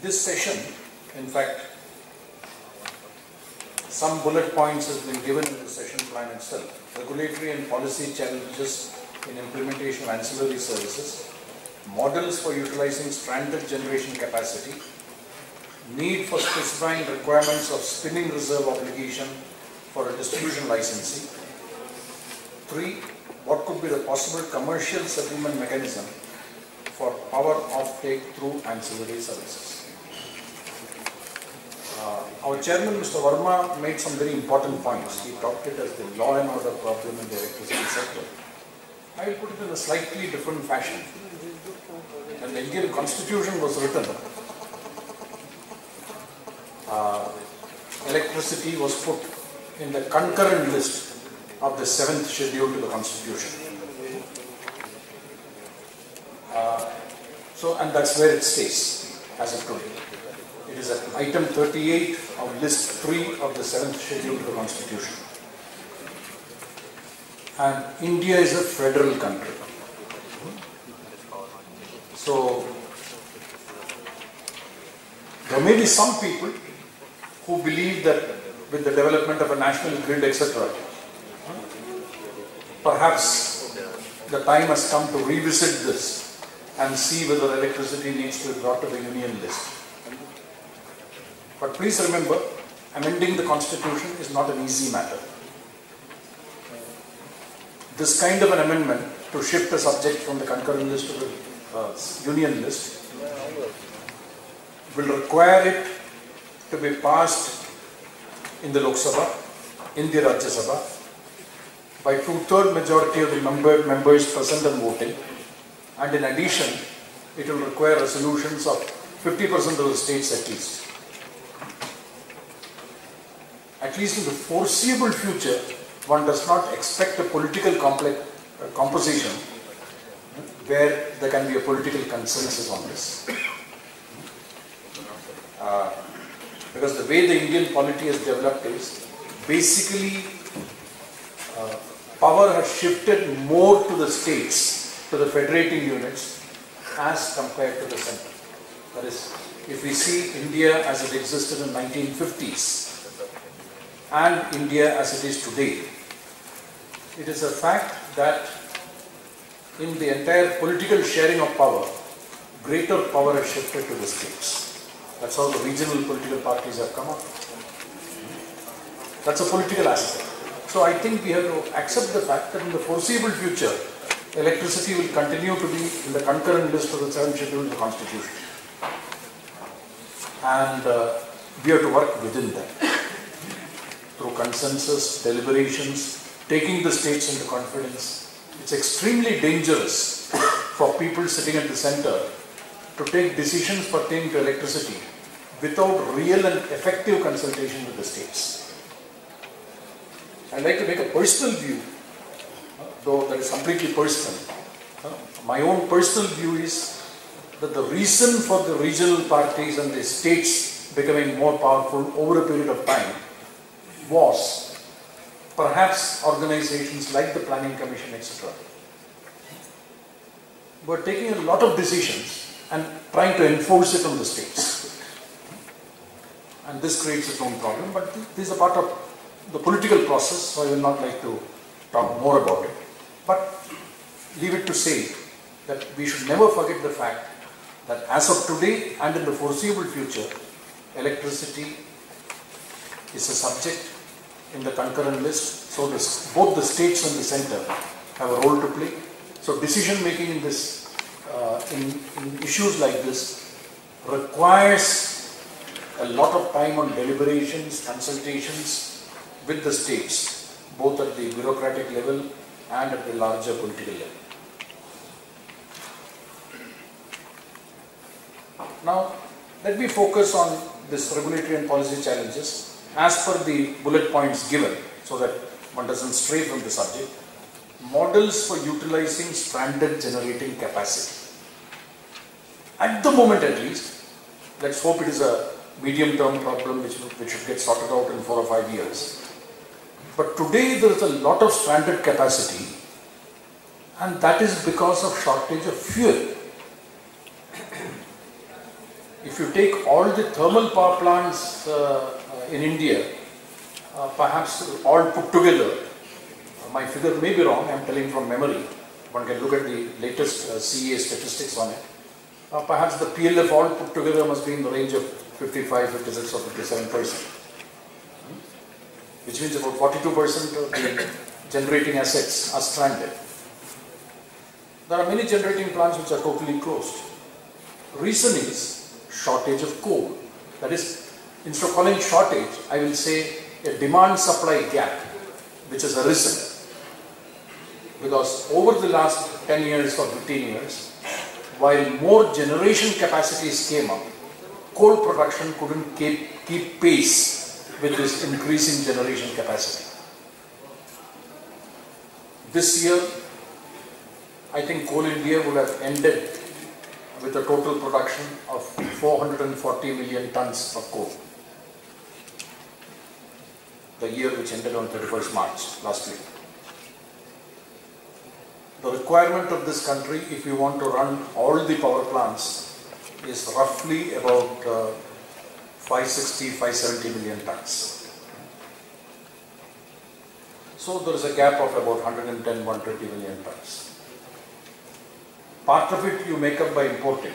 this session, in fact, some bullet points has been given in the session plan itself. Regulatory and policy challenges in implementation of ancillary services, models for utilizing stranded generation capacity, need for specifying requirements of spinning reserve obligation for a distribution licensee. 3. What could be the possible commercial settlement mechanism for power offtake through ancillary services? Our chairman, Mr. Verma, made some very important points. He talked it as the law and order problem in the electricity sector. I will put it in a slightly different fashion. When the Indian Constitution was written, electricity was put in the concurrent list of the 7th schedule to the Constitution. And that's where it stays as of today. It is at item 38 of list 3 of the 7th schedule to the Constitution. And India is a federal country. So, there may be some people who believe that with the development of a national grid, etc., perhaps the time has come to revisit this and see whether electricity needs to be brought to the union list. But please remember, amending the Constitution is not an easy matter. This kind of an amendment to shift a subject from the concurrent list to the union list will require it to be passed in the Lok Sabha, in the Rajya Sabha, by 2/3 majority of the members present and voting, and in addition, it will require resolutions of 50% of the states at least. At least in the foreseeable future, one does not expect a political composition where there can be a political consensus on this. Because the way the Indian polity has developed is, basically, power has shifted more to the states, to the federating units, as compared to the center. That is, if we see India as it existed in 1950s, and India as it is today, it is a fact that in the entire political sharing of power, greater power has shifted to the states. That's how the regional political parties have come up. That's a political aspect. So I think we have to accept the fact that in the foreseeable future, electricity will continue to be in the concurrent list of the 7th schedule of the Constitution. And we have to work within that. Through consensus, deliberations, taking the states into confidence. It's extremely dangerous for people sitting at the center to take decisions pertaining to electricity without real and effective consultation with the states. I'd like to make a personal view, though that is completely personal. My own personal view is that the reason for the regional parties and the states becoming more powerful over a period of time was perhaps organizations like the Planning Commission, etc., were taking a lot of decisions and trying to enforce it on the states. And this creates its own problem, but this is a part of the political process, so I will not like to talk more about it. But leave it to say that we should never forget the fact that as of today and in the foreseeable future, electricity is a subject in the concurrent list, so both the states and the center have a role to play. So decision making in this, in issues like this requires a lot of time on deliberations, consultations with the states, both at the bureaucratic level and at the larger political level. Now, let me focus on this regulatory and policy challenges as per the bullet points given, so that one doesn't stray from the subject. Models for utilizing stranded generating capacity. At the moment at least, let's hope it is a medium-term problem which should get sorted out in 4 or 5 years. But today there is a lot of stranded capacity, and that is because of shortage of fuel. If you take all the thermal power plants in India, perhaps all put together, my figure may be wrong, I am telling from memory, one can look at the latest CEA statistics on it, perhaps the PLF all put together must be in the range of 55, 56 or 57%, which means about 42% of the generating assets are stranded. There are many generating plants which are totally closed. Reason is shortage of coal. That is, instead of calling shortage, I will say a demand-supply gap which has arisen. Because over the last 10 years or 15 years, while more generation capacities came up, coal production couldn't keep pace with this increasing generation capacity. This year, I think Coal India would have ended with a total production of 440 million tons of coal. The year which ended on 31st March last week. The requirement of this country, if you want to run all the power plants, is roughly about 560, 570 million tons. So there is a gap of about 110, 120 million tons. Part of it you make up by importing.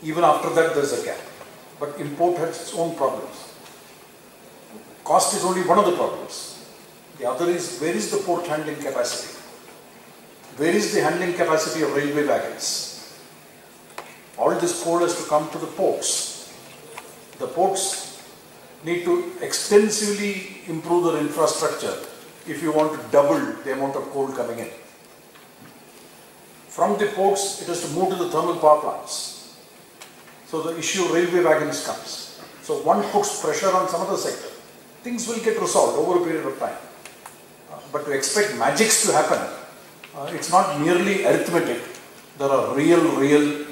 Even after that there is a gap. But import has its own problems. Cost is only one of the problems. The other is, where is the port handling capacity? Where is the handling capacity of railway wagons? All this coal has to come to the ports. The ports need to extensively improve their infrastructure if you want to double the amount of coal coming in. From the ports, it has to move to the thermal power plants. So the issue of railway wagons comes. So one puts pressure on some other sector. Things will get resolved over a period of time. But to expect magics to happen, it's not merely arithmetic. There are real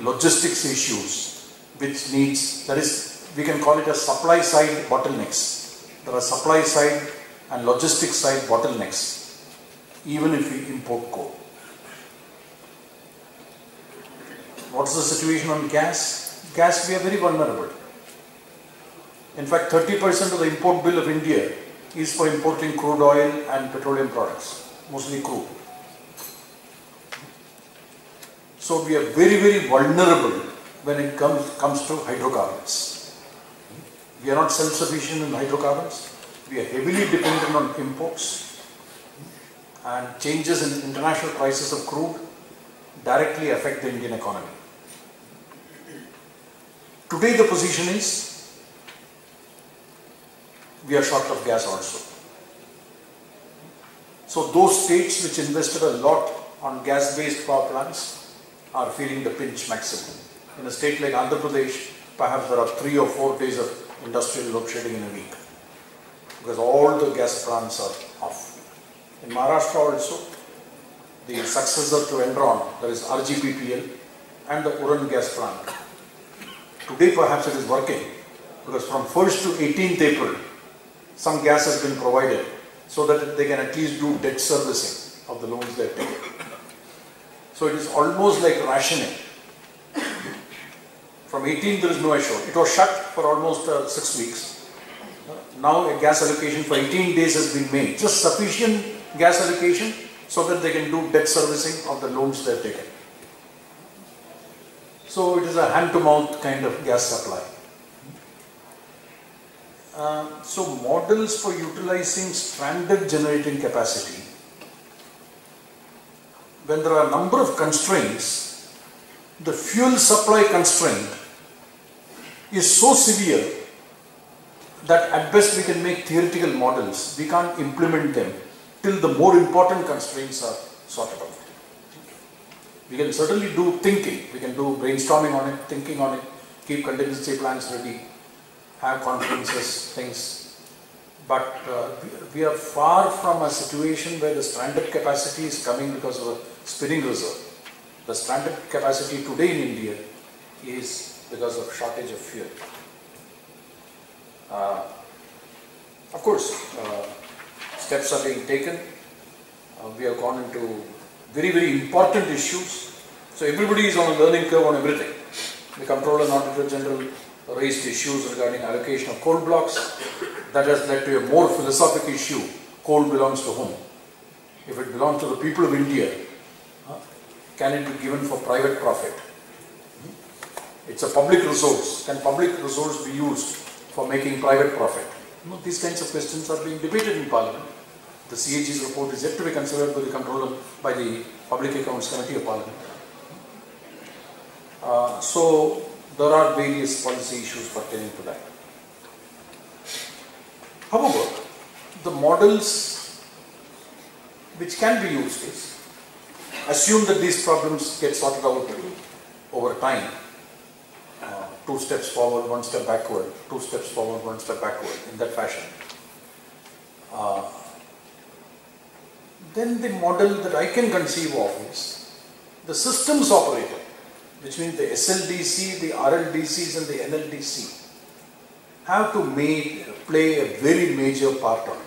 logistics issues which needs, that is, we can call it a supply side bottlenecks. There are supply side and logistics side bottlenecks, even if we import coal. What's the situation on gas? Gas, we are very vulnerable. In fact, 30% of the import bill of India is for importing crude oil and petroleum products, mostly crude. So we are very vulnerable when it comes to hydrocarbons. We are not self-sufficient in hydrocarbons. We are heavily dependent on imports, and changes in international prices of crude directly affect the Indian economy. Today the position is, we are short of gas also. So those states which invested a lot on gas-based power plants are feeling the pinch maximum. In a state like Andhra Pradesh, perhaps there are 3 or 4 days of industrial load shedding in a week, because all the gas plants are off. In Maharashtra also, the successor to Enron, there is RGPPL and the Uran gas plant. Today perhaps it is working, because from 1st to 18th April, some gas has been provided so that they can at least do debt servicing of the loans they have taken. So it is almost like rationing. From 18th there is no issue. It was shut for almost 6 weeks. Now a gas allocation for 18 days has been made. Just sufficient gas allocation so that they can do debt servicing of the loans they have taken. So it is a hand-to-mouth kind of gas supply. So models for utilizing stranded generating capacity, when there are a number of constraints, the fuel supply constraint is so severe that at best we can make theoretical models. We can't implement them till the more important constraints are sorted out. We can certainly do thinking, we can do brainstorming on it, thinking on it, keep contingency plans ready, have conferences, things. But we are far from a situation where the stranded capacity is coming because of a spinning reserve. The stranded capacity today in India is because of shortage of fuel. Of course, steps are being taken. We have gone into very important issues. So everybody is on a learning curve on everything. The Comptroller and Auditor General raised issues regarding allocation of coal blocks. That has led to a more philosophical issue. Coal belongs to whom? If it belongs to the people of India, can it be given for private profit? It's a public resource. Can public resource be used for making private profit? These kinds of questions are being debated in Parliament. The CAG's report is yet to be considered by the Comptroller, by the Public Accounts Committee of Parliament. So there are various policy issues pertaining to that. However, the models which can be used is, assume that these problems get sorted out over time. 2 steps forward, 1 step backward, 2 steps forward, 1 step backward, in that fashion. Then the model that I can conceive of is the systems operator, which means the SLDC, the RLDCs and the NLDC have to play a very major part on it.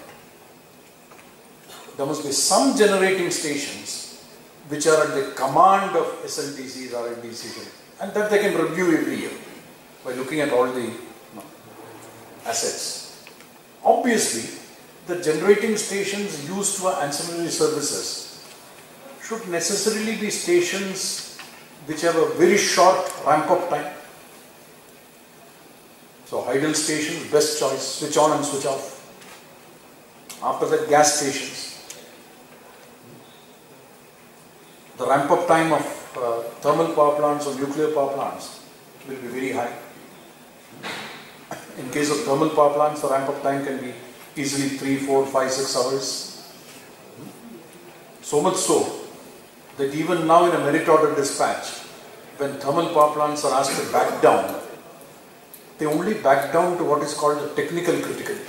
There must be some generating stations which are at the command of SLDCs, RLDCs, and that they can review every year by looking at all the assets. Obviously, the generating stations used for ancillary services should necessarily be stations which have a very short ramp-up time. So idle stations, best choice, switch on and switch off. After that, gas stations. The ramp-up time of thermal power plants or nuclear power plants will be very high. In case of thermal power plants, the ramp-up time can be easily 3, 4, 5, 6 hours. So much so that even now in a merit order dispatch, when thermal power plants are asked to back down, they only back down to what is called the technical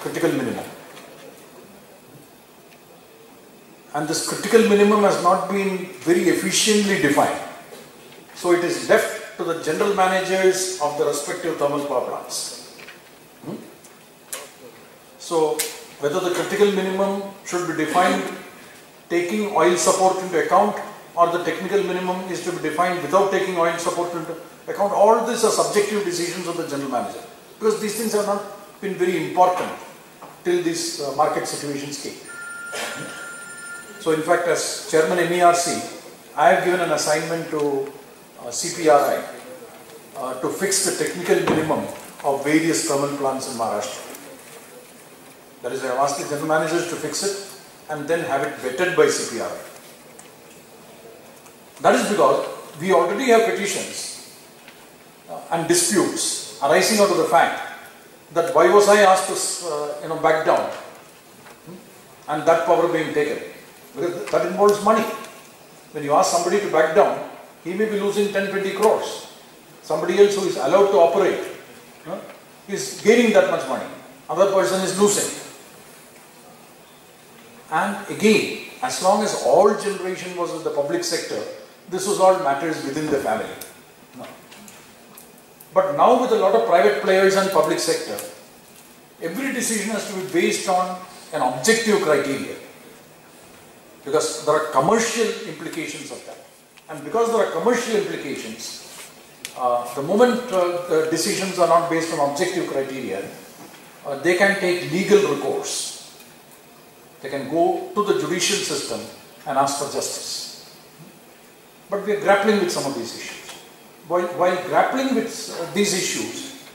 critical minimum. And this critical minimum has not been very efficiently defined. So it is left to the general managers of the respective thermal power plants. So whether the critical minimum should be defined taking oil support into account, or the technical minimum is to be defined without taking oil support into account, all these are subjective decisions of the general manager, because these things have not been very important till these market situations came. So in fact, as Chairman MERC, I have given an assignment to CPRI to fix the technical minimum of various thermal plants in Maharashtra. That is, I have asked the general managers to fix it and then have it vetted by CPRI. That is because we already have petitions and disputes arising out of the fact that why was I asked to back down and that power being taken, because that involves money. When you ask somebody to back down, he may be losing 10-20 crores. Somebody else who is allowed to operate is gaining that much money. Other person is losing. And again, as long as all generation was in the public sector, this was all matters within the family. No. But now with a lot of private players and public sector, every decision has to be based on an objective criteria, because there are commercial implications of that. And because there are commercial implications, the moment the decisions are not based on objective criteria, they can take legal recourse. They can go to the judicial system and ask for justice. But we are grappling with some of these issues. While grappling with these issues,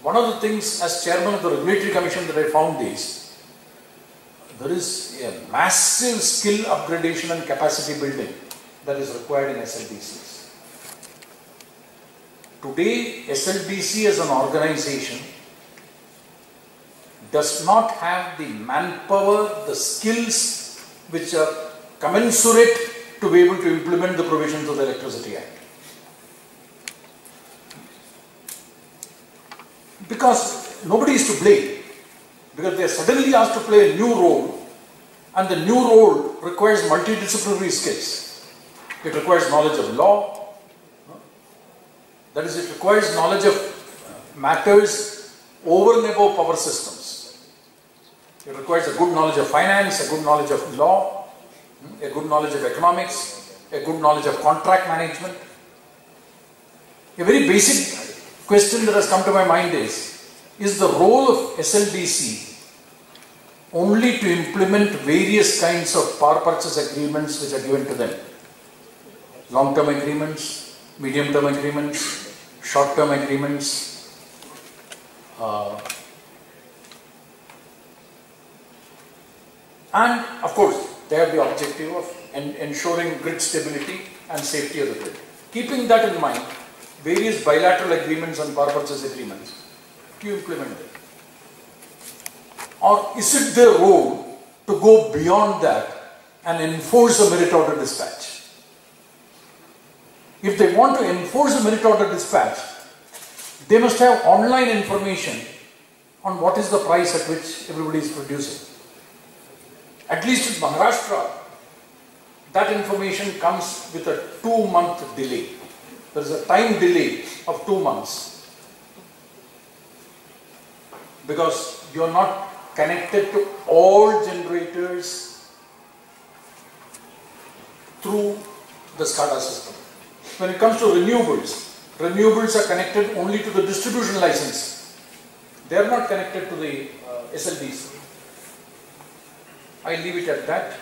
one of the things as chairman of the Regulatory Commission that I found is, there is a massive skill upgradation and capacity building that is required in SLDCs. Today, SLDC as an organization does not have the manpower, the skills which are commensurate to be able to implement the provisions of the Electricity Act. Because nobody is to blame, because they are suddenly asked to play a new role, and the new role requires multidisciplinary skills. It requires knowledge of law, that is, it requires knowledge of matters over and above power systems. It requires a good knowledge of finance, a good knowledge of law, a good knowledge of economics, a good knowledge of contract management, A very basic question that has come to my mind is the role of SLDC only to implement various kinds of power purchase agreements which are given to them? Long-term agreements, medium-term agreements, short-term agreements, and of course they have the objective of ensuring grid stability and safety of the grid. Keeping that in mind, various bilateral agreements and power purchase agreements, do you implement them? Or is it their role to go beyond that and enforce a merit order dispatch? If they want to enforce a merit order dispatch, they must have online information on what is the price at which everybody is producing. At least in Maharashtra, that information comes with a 2-month delay. There is a time delay of 2 months because you are not connected to all generators through the SCADA system. When it comes to renewables, renewables are connected only to the distribution license. They are not connected to the SLDC. I leave it at that.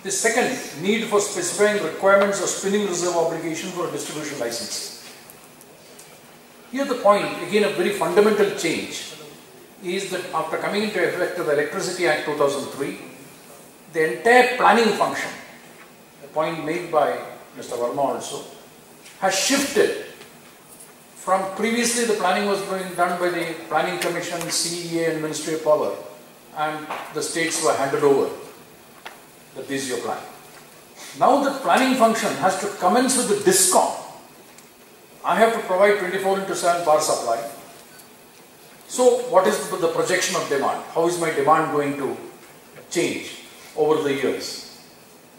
The second, need for specifying requirements of spinning reserve obligation for a distribution license. Here the point, again a very fundamental change, is that after coming into effect of the Electricity Act 2003, the entire planning function, a point made by Mr. Verma also, has shifted from previously the planning was being done by the Planning Commission, CEA and Ministry of Power, and the states were handed over that this is your plan. Now the planning function has to commence with the DISCOM. I have to provide 24/7 power supply. So what is the projection of demand? How is my demand going to change over the years?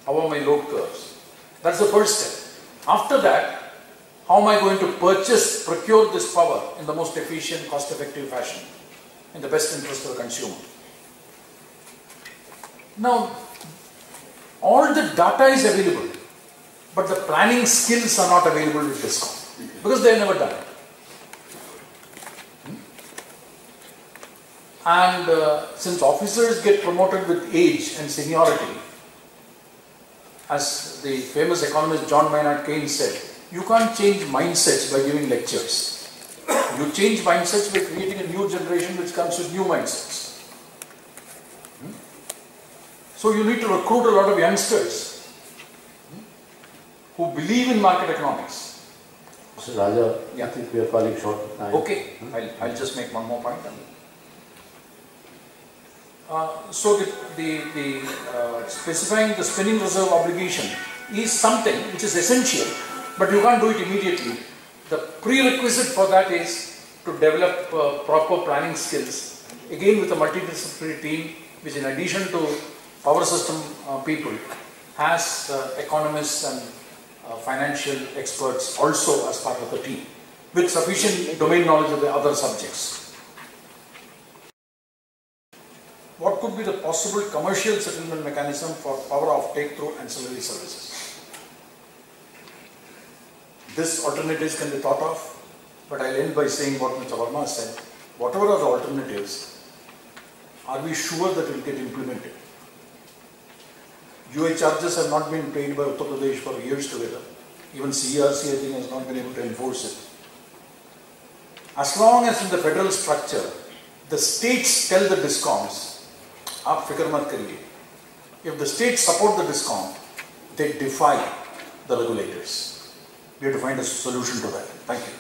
How are my load curves? That's the first step. After that, how am I going to procure this power in the most efficient, cost-effective fashion, in the best interest of the consumer? Now, all the data is available, but the planning skills are not available with DISCOM because they have never done it. And since officers get promoted with age and seniority, as the famous economist John Maynard Keynes said, you can't change mindsets by giving lectures. You change mindsets by creating a new generation which comes with new mindsets. So you need to recruit a lot of youngsters who believe in market economics. Mr. Raja, yeah. I think we are falling short of time. Okay, I'll just make one more point. So the specifying the spinning reserve obligation is something which is essential, but you can't do it immediately. The prerequisite for that is to develop proper planning skills, again with a multidisciplinary team, which in addition to power system people has economists and financial experts also as part of the team with sufficient domain knowledge of the other subjects. What could be the possible commercial settlement mechanism for power offtake through ancillary services? This alternatives can be thought of, but I'll end by saying what Mr. Verma said. Whatever are the alternatives, are we sure that it will get implemented? UA charges have not been paid by Uttar Pradesh for years together. Even CERC, I think, has not been able to enforce it. As long as in the federal structure, the states tell the DISCOMs, aap fikr mat kariye. If the states support the DISCOM, they defy the regulators. We have to find a solution to that. Thank you.